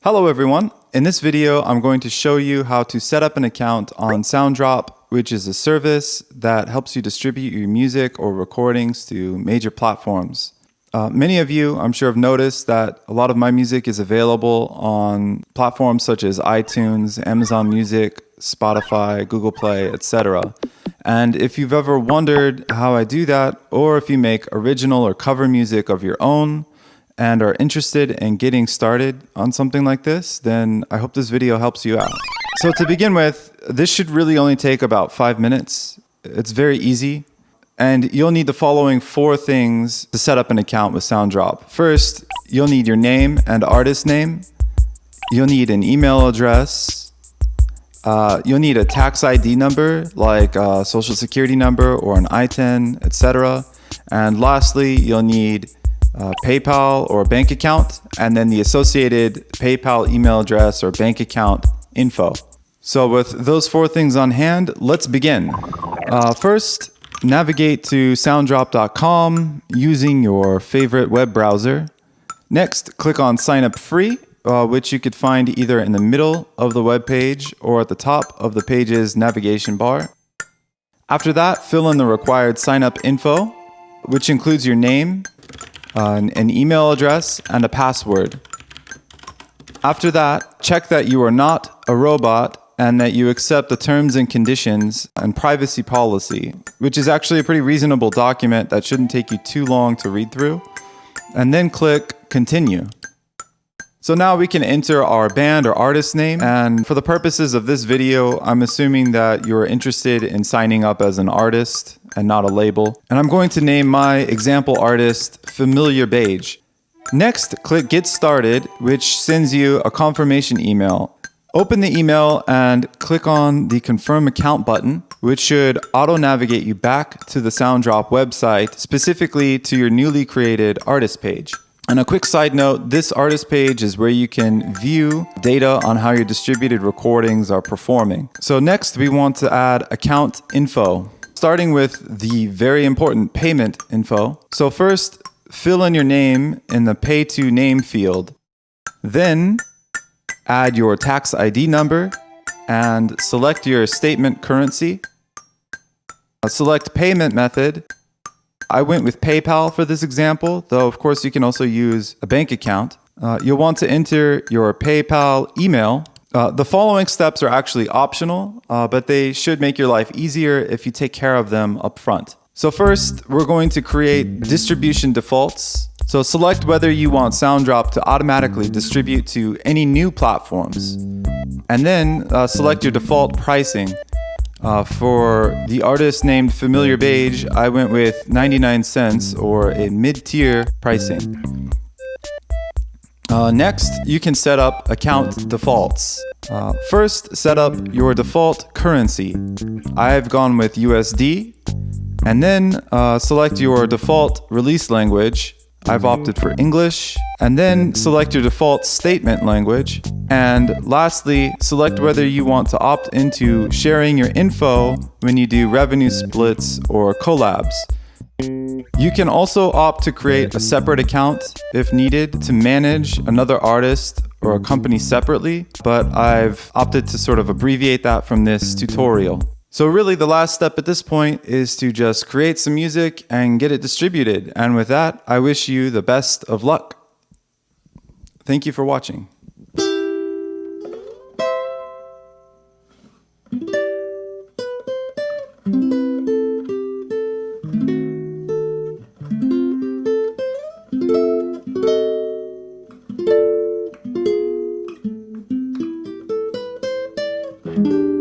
Hello everyone. In this video, I'm going to show you how to set up an account on Soundrop, which is a service that helps you distribute your music or recordings to major platforms. Many of you, I'm sure, have noticed that a lot of my music is available on platforms such as iTunes, Amazon Music, Spotify, Google Play, etc. And if you've ever wondered how I do that, or if you make original or cover music of your own, and are interested in getting started on something like this, then I hope this video helps you out. So to begin with, this should really only take about 5 minutes. It's very easy, and you'll need the following 4 things to set up an account with Soundrop. First, you'll need your name and artist name. You'll need an email address. You'll need a tax ID number, like a social security number or an ITIN, etc. And lastly, you'll need PayPal or bank account, and then the associated PayPal email address or bank account info. So with those 4 things on hand, let's begin. First, navigate to soundrop.com using your favorite web browser. Next, click on Sign Up Free, which you could find either in the middle of the web page or at the top of the page's navigation bar. After that, fill in the required sign up info, which includes your name, an email address, and a password. After that, check that you are not a robot and that you accept the terms and conditions and privacy policy, which is actually a pretty reasonable document that shouldn't take you too long to read through. And then click Continue. So now we can enter our band or artist name, and for the purposes of this video, I'm assuming that you're interested in signing up as an artist and not a label. And I'm going to name my example artist Familiar Beige. Next, click Get Started, which sends you a confirmation email. Open the email and click on the Confirm Account button, which should auto-navigate you back to the Soundrop website, specifically to your newly created artist page. And a quick side note, this artist page is where you can view data on how your distributed recordings are performing. So next, we want to add account info, starting with the very important payment info. So first, fill in your name in the Pay to Name field. Then, add your tax ID number and select your statement currency. Select payment method. I went with PayPal for this example, though of course you can also use a bank account. You'll want to enter your PayPal email. The following steps are actually optional, but they should make your life easier if you take care of them up front. So first, we're going to create distribution defaults. So select whether you want Soundrop to automatically distribute to any new platforms. And then select your default pricing. For the artist named Familiar Beige, I went with 99 cents or a mid-tier pricing. Next, you can set up account defaults. First, set up your default currency. I've gone with USD. And then select your default release language. I've opted for English. And then select your default statement language. And lastly, select whether you want to opt into sharing your info when you do revenue splits or collabs. You can also opt to create a separate account if needed to manage another artist or a company separately, but I've opted to sort of abbreviate that from this tutorial. So really the last step at this point is to just create some music and get it distributed. And with that, I wish you the best of luck. Thank you for watching. Thank you.